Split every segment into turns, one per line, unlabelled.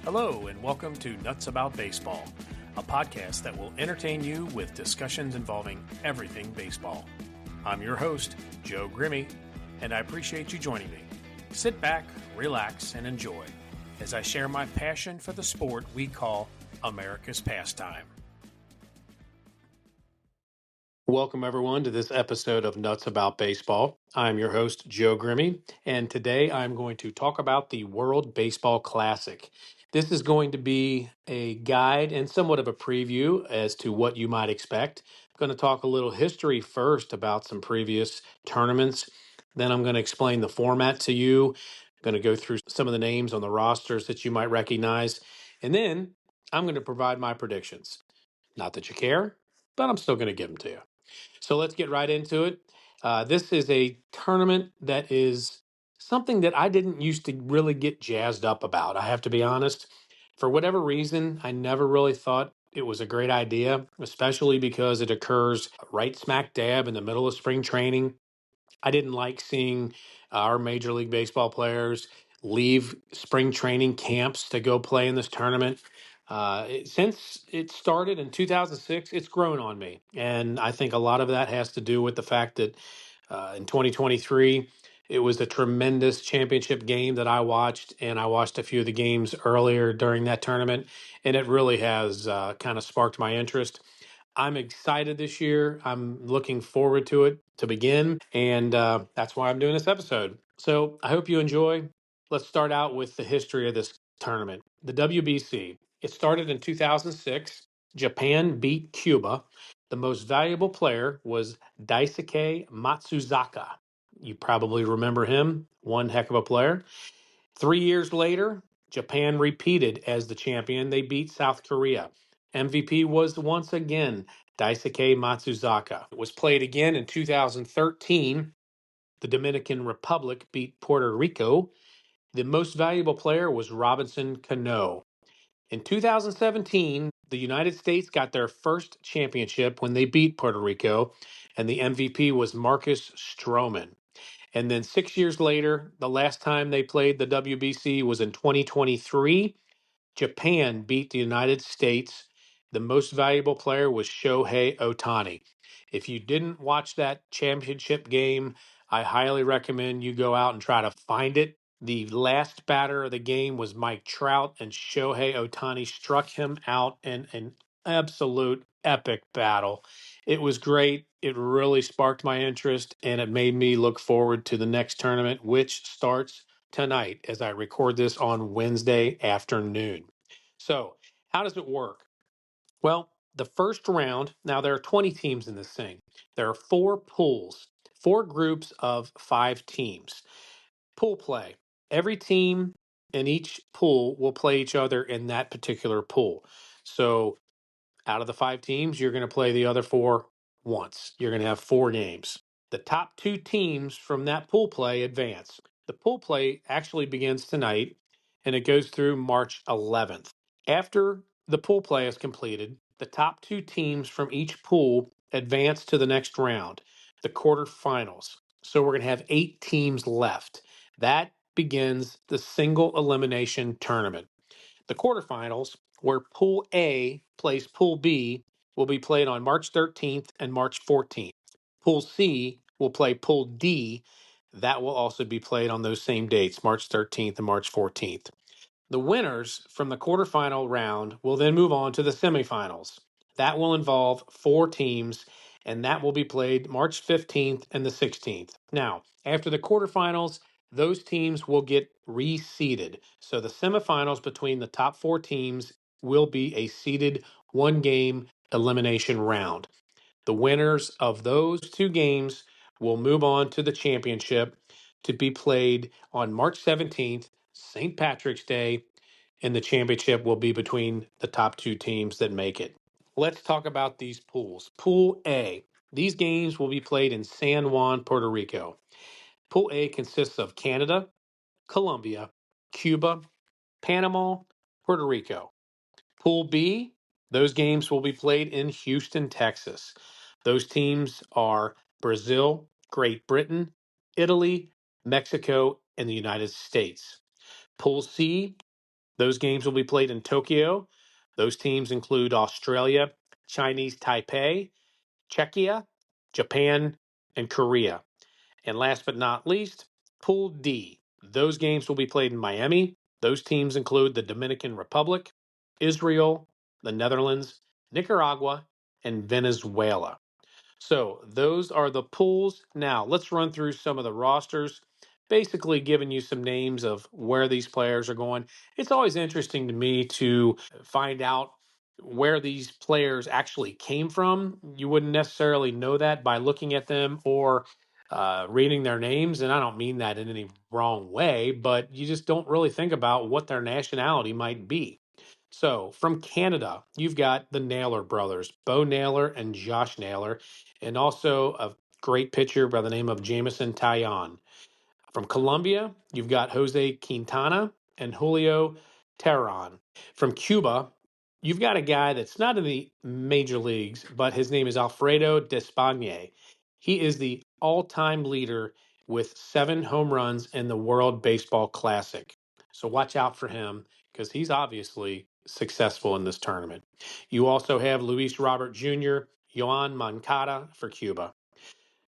Hello, and welcome to Nuts About Baseball, a podcast that will entertain you with discussions involving everything baseball. I'm your host, Joe Grimme, and I appreciate you joining me. Sit back, relax, and enjoy as I share my passion for the sport we call America's pastime. Welcome, everyone, to this episode of Nuts About Baseball. I'm your host, Joe Grimme, and today I'm going to talk about the World Baseball Classic. This is going to be a guide and somewhat of a preview as to what you might expect. I'm going to talk a little history first about some previous tournaments. Then I'm going to explain the format to you. I'm going to go through some of the names on the rosters that you might recognize. And then I'm going to provide my predictions. Not that you care, but I'm still going to give them to you. So let's get right into it. This is a tournament that is something that I didn't used to really get jazzed up about. I have to be honest. For whatever reason, I never really thought it was a great idea, especially because it occurs right smack dab in the middle of spring training. I didn't like seeing our Major League Baseball players leave spring training camps to go play in this tournament. Since it started in 2006, it's grown on me. And I think a lot of that has to do with the fact that in 2023, it was a tremendous championship game that I watched. And I watched a few of the games earlier during that tournament. And it really has kind of sparked my interest. I'm excited this year. I'm looking forward to it to begin. And that's why I'm doing this episode. So I hope you enjoy. Let's start out with the history of this tournament. The WBC. It started in 2006. Japan beat Cuba. The most valuable player was Daisuke Matsuzaka. You probably remember him, one heck of a player. 3 years later, Japan repeated as the champion. They beat South Korea. MVP was once again Daisuke Matsuzaka. It was played again in 2013. The Dominican Republic beat Puerto Rico. The most valuable player was Robinson Cano. In 2017, the United States got their first championship when they beat Puerto Rico, and the MVP was Marcus Stroman. And then 6 years later, the last time they played the WBC was in 2023. Japan beat the United States. The most valuable player was Shohei Ohtani. If you didn't watch that championship game, I highly recommend you go out and try to find it. The last batter of the game was Mike Trout, and Shohei Ohtani struck him out in an absolute epic battle. It was great. It really sparked my interest, and it made me look forward to the next tournament, which starts tonight as I record this on Wednesday afternoon. So, how does it work? Well, the first round, now there are 20 teams in this thing. There are four pools, four groups of five teams. Pool play. Every team in each pool will play each other in that particular pool. So, out of the five teams, you're going to play the other four once. You're going to have four games. The top two teams from that pool play advance. The pool play actually begins tonight and it goes through March 11th. After the pool play is completed, the top two teams from each pool advance to the next round, the quarterfinals. So we're going to have 8 teams left. That begins the single elimination tournament. The quarterfinals, where Pool A plays Pool B, will be played on March 13th and March 14th. Pool C will play Pool D. That will also be played on those same dates, March 13th and March 14th. The winners from the quarterfinal round will then move on to the semifinals. That will involve four teams, and that will be played March 15th and the 16th. Now, after the quarterfinals, those teams will get reseeded. So the semifinals between the top four teams will be a seeded one game elimination round. The winners of those two games will move on to the championship to be played on March 17th, St. Patrick's Day, and the championship will be between the top two teams that make it. Let's talk about these pools. Pool A. These games will be played in San Juan, Puerto Rico. Pool A consists of Canada, Colombia, Cuba, Panama, Puerto Rico. Pool B, those games will be played in Houston, Texas. Those teams are Brazil, Great Britain, Italy, Mexico, and the United States. Pool C, Those games will be played in Tokyo. Those teams include Australia, Chinese Taipei, Czechia, Japan, and Korea. And last but not least, Pool D. Those games will be played in Miami. Those teams include the Dominican Republic, Israel, the Netherlands, Nicaragua, and Venezuela. So those are the pools. Now let's run through some of the rosters, basically giving you some names of where these players are going. It's always interesting to me to find out where these players actually came from. You wouldn't necessarily know that by looking at them or reading their names. And I don't mean that in any wrong way, but you just don't really think about what their nationality might be. So from Canada, you've got the Naylor brothers, Bo Naylor and Josh Naylor, and also a great pitcher by the name of Jamison Taillon. From Colombia, you've got Jose Quintana and Julio Teheran. From Cuba, you've got a guy that's not in the major leagues, but his name is Alfredo Despagne. He is the all-time leader with 7 home runs in the World Baseball Classic. So watch out for him because he's obviously successful in this tournament. You also have Luis Robert Jr., Yoan Moncada for Cuba.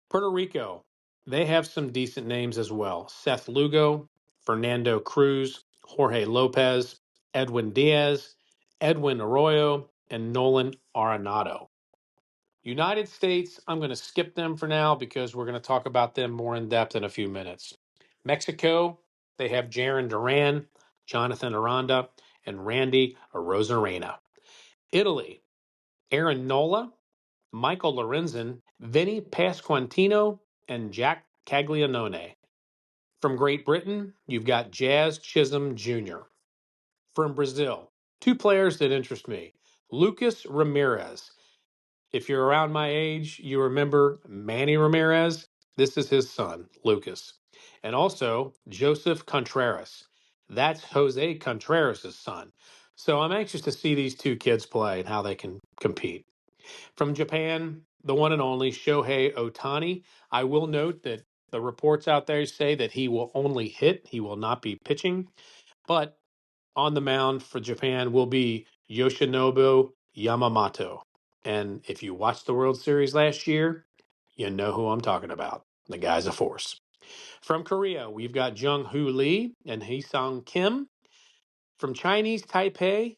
Puerto Rico, they have some decent names as well. Seth Lugo, Fernando Cruz, Jorge Lopez, Edwin Diaz, Edwin Arroyo, and Nolan Arenado. United States, I'm going to skip them for now because we're going to talk about them more in depth in a few minutes. Mexico, they have Jaron Duran, Jonathan Aranda, and Randy Arozarena. Italy, Aaron Nola, Michael Lorenzen, Vinny Pasquantino, and Jack Caglianone. From Great Britain, you've got Jazz Chisholm Jr. From Brazil, 2 players that interest me. Lucas Ramirez. If you're around my age, you remember Manny Ramirez. This is his son, Lucas. And also Joseph Contreras. That's Jose Contreras' son. So I'm anxious to see these 2 kids play and how they can compete. From Japan, the one and only Shohei Ohtani. I will note that the reports out there say that he will only hit, he will not be pitching. But on the mound for Japan will be Yoshinobu Yamamoto. And if you watched the World Series last year, you know who I'm talking about. The guy's a force. From Korea, we've got Jung Hoo Lee and Hee Sung Kim. From Chinese Taipei,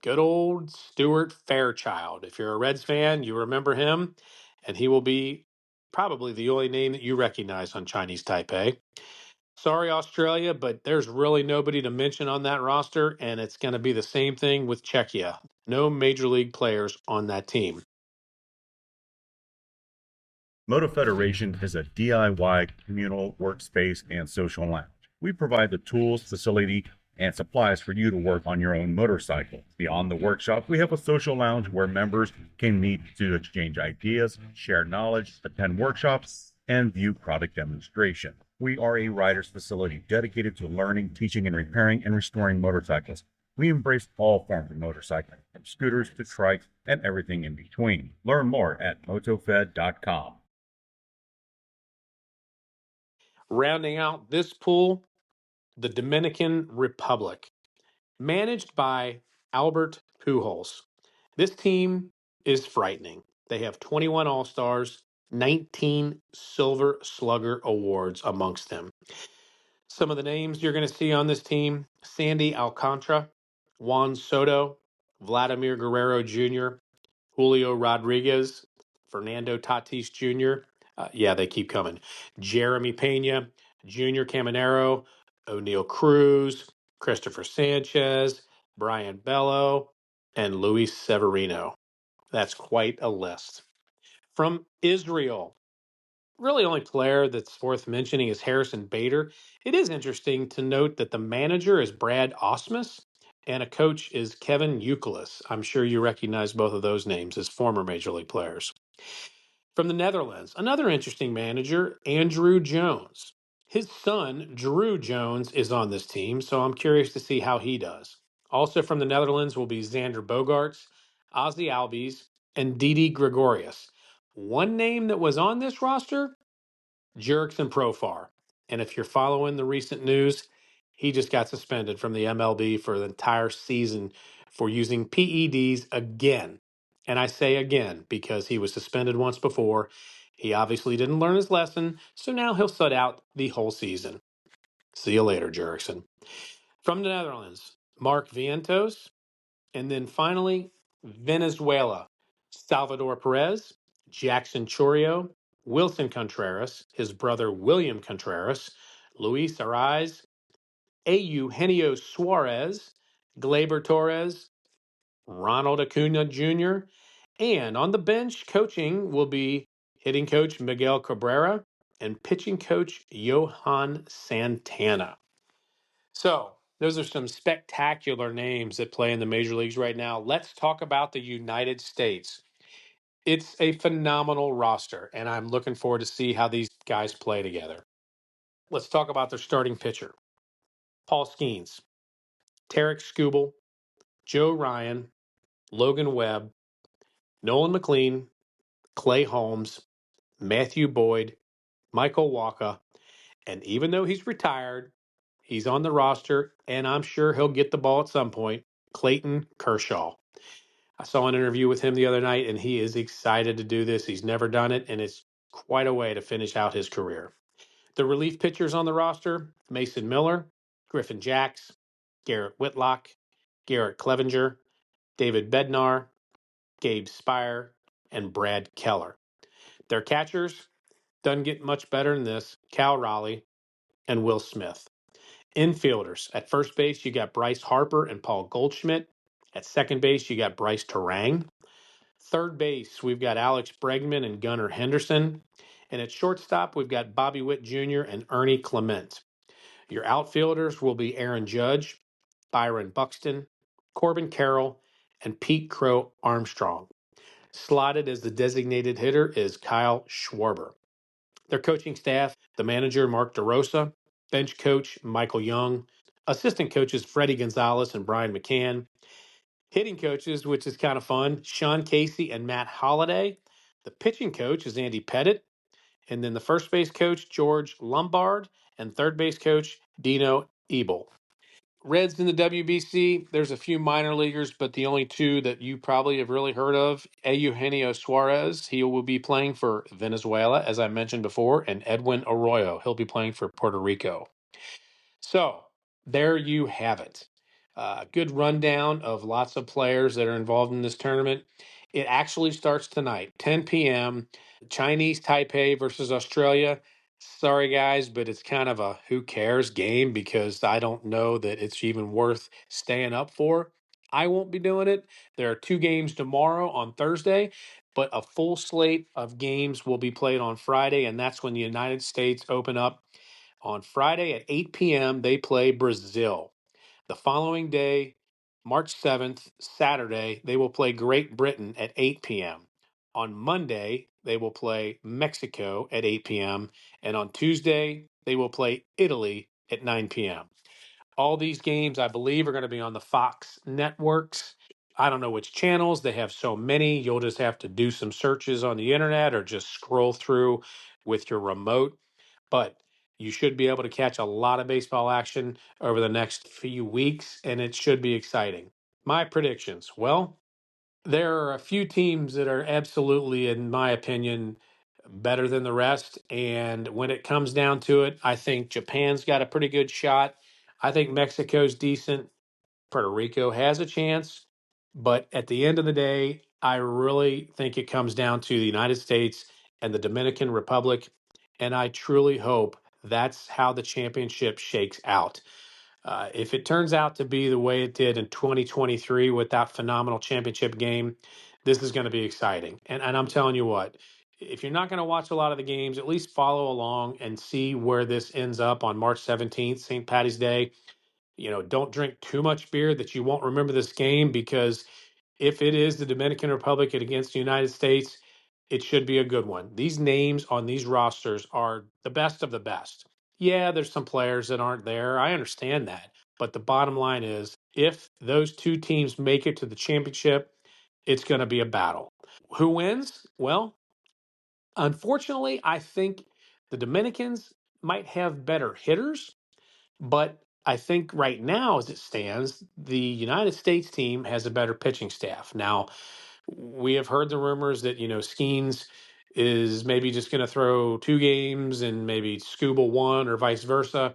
good old Stuart Fairchild. If you're a Reds fan, you remember him, and he will be probably the only name that you recognize on Chinese Taipei. Sorry, Australia, but there's really nobody to mention on that roster, and it's going to be the same thing with Czechia. No major league players on that team.
Moto Federation is a DIY communal workspace and social lounge. We provide the tools, facility, and supplies for you to work on your own motorcycle. Beyond the workshop, we have a social lounge where members can meet to exchange ideas, share knowledge, attend workshops, and view product demonstration. We are a rider's facility dedicated to learning, teaching, and repairing and restoring motorcycles. We embrace all forms of motorcycling, from scooters to trikes and everything in between. Learn more at motofed.com.
Rounding out this pool, the Dominican Republic, managed by Albert Pujols. This team is frightening. They have 21 All-Stars, 19 Silver Slugger awards amongst them. Some of the names you're going to see on this team: Sandy Alcantara, Juan Soto, Vladimir Guerrero Jr., Julio Rodriguez, Fernando Tatis Jr. Yeah, they keep coming. Jeremy Pena, Junior Caminero, O'Neill Cruz, Christopher Sanchez, Brian Bello, and Luis Severino. That's quite a list. From Israel, really only player that's worth mentioning is Harrison Bader. It is interesting to note that the manager is Brad Osmus and a coach is Kevin Youkilis. I'm sure you recognize both of those names as former major league players. From the Netherlands, another interesting manager, Andrew Jones. His son, Drew Jones, is on this team, so I'm curious to see how he does. Also from the Netherlands will be Xander Bogaerts, Ozzy Albies, and Didi Gregorius. One name that was on this roster, Jurickson Profar. And if you're following the recent news, He just got suspended from the MLB for the entire season for using PEDs again. And I say again because he was suspended once before. He obviously didn't learn his lesson, so now he'll sit out the whole season. See you later, Jerickson. From the Netherlands, Mark Vientos. And then finally, Venezuela, Salvador Perez, Jackson Chorio, Wilson Contreras, his brother William Contreras, Luis Ariz, Eugenio Suarez, Gleyber Torres, Ronald Acuna Jr., and on the bench, coaching will be hitting coach Miguel Cabrera and pitching coach Johan Santana. So, those are some spectacular names that play in the major leagues right now. Let's talk about the United States. It's a phenomenal roster, and I'm looking forward to see how these guys play together. Let's talk about their starting pitcher. Paul Skeens, Tarek Skubal, Joe Ryan, Logan Webb, Nolan McLean, Clay Holmes, Matthew Boyd, Michael Walker, and even though he's retired, he's on the roster, and I'm sure he'll get the ball at some point, Clayton Kershaw. I saw an interview with him the other night, and he is excited to do this. He's never done it, and it's quite a way to finish out his career. The relief pitchers on the roster, Mason Miller, Griffin Jacks, Garrett Whitlock, Garrett Clevenger, David Bednar, Gabe Spire, and Brad Keller. Their catchers, doesn't get much better than this, Cal Raleigh and Will Smith. Infielders, at first base, you got Bryce Harper and Paul Goldschmidt. At second base, you got Bryce Terang. Third base, we've got Alex Bregman and Gunnar Henderson. And at shortstop, we've got Bobby Witt Jr. and Ernie Clement. Your outfielders will be Aaron Judge, Byron Buxton, Corbin Carroll, and Pete Crow Armstrong. Slotted as the designated hitter is Kyle Schwarber. Their coaching staff, the manager, Mark DeRosa, bench coach, Michael Young, assistant coaches, Freddie Gonzalez and Brian McCann, hitting coaches, which is kind of fun, Sean Casey and Matt Holliday. The pitching coach is Andy Pettit. And then the first base coach, George Lombard, and third base coach, Dino Ebel. Reds in the WBC, there's a few minor leaguers, but the only two that you probably have really heard of, Eugenio Suarez, he will be playing for Venezuela, as I mentioned before, and Edwin Arroyo, he'll be playing for Puerto Rico. So there you have it. Good rundown of lots of players that are involved in this tournament. It actually starts tonight, 10 p.m. Chinese Taipei versus Australia. Sorry, guys, but it's kind of a who cares game because I don't know that it's even worth staying up for. I won't be doing it. There are two games tomorrow on Thursday, but a full slate of games will be played on Friday, and that's when the United States open up. On Friday at 8 p.m., they play Brazil. The following day, March 7th, Saturday, they will play Great Britain at 8 p.m. On Monday, they will play Mexico at 8 p.m. And on Tuesday, they will play Italy at 9 p.m. All these games, I believe, are going to be on the Fox networks. I don't know which channels. They have so many. You'll just have to do some searches on the internet or just scroll through with your remote. But you should be able to catch a lot of baseball action over the next few weeks, and it should be exciting. My predictions. Well, there are a few teams that are absolutely, in my opinion, better than the rest. And when it comes down to it, I think Japan's got a pretty good shot. I think Mexico's decent. Puerto Rico has a chance. But at the end of the day, I really think it comes down to the United States and the Dominican Republic. And I truly hope that's how the championship shakes out. If it turns out to be the way it did in 2023 with that phenomenal championship game, this is going to be exciting. And I'm telling you what, if you're not going to watch a lot of the games, at least follow along and see where this ends up on March 17th, St. Patty's Day. You know, don't drink too much beer that you won't remember this game because if it is the Dominican Republic against the United States, it should be a good one. These names on these rosters are the best of the best. Yeah, there's some players that aren't there. I understand that. But the bottom line is if those two teams make it to the championship, it's going to be a battle. Who wins? Well, unfortunately, I think the Dominicans might have better hitters, but I think right now, as it stands, the United States team has a better pitching staff. Now, we have heard the rumors that, Skeens is maybe just going to throw 2 games and maybe Scuba one or vice versa.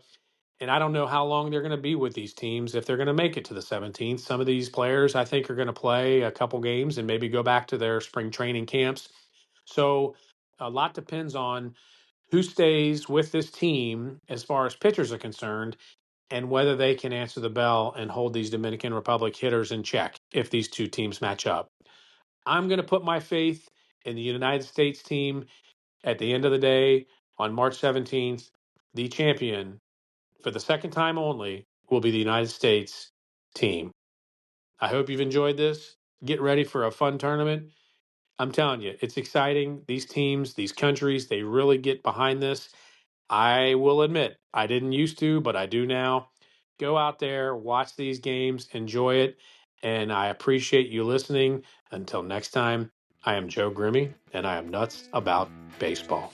And I don't know how long they're going to be with these teams if they're going to make it to the 17th. Some of these players, I think, are going to play a couple games and maybe go back to their spring training camps. So a lot depends on who stays with this team as far as pitchers are concerned and whether they can answer the bell and hold these Dominican Republic hitters in check if these two teams match up. I'm going to put my faith in the United States team. At the end of the day, on March 17th, the champion for the second time only will be the United States team. I hope you've enjoyed this. Get ready for a fun tournament. I'm telling you, it's exciting. These teams, these countries, they really get behind this. I will admit, I didn't used to, but I do now. Go out there, watch these games, enjoy it, and I appreciate you listening. Until next time, I am Joe Grimme, and I am nuts about baseball.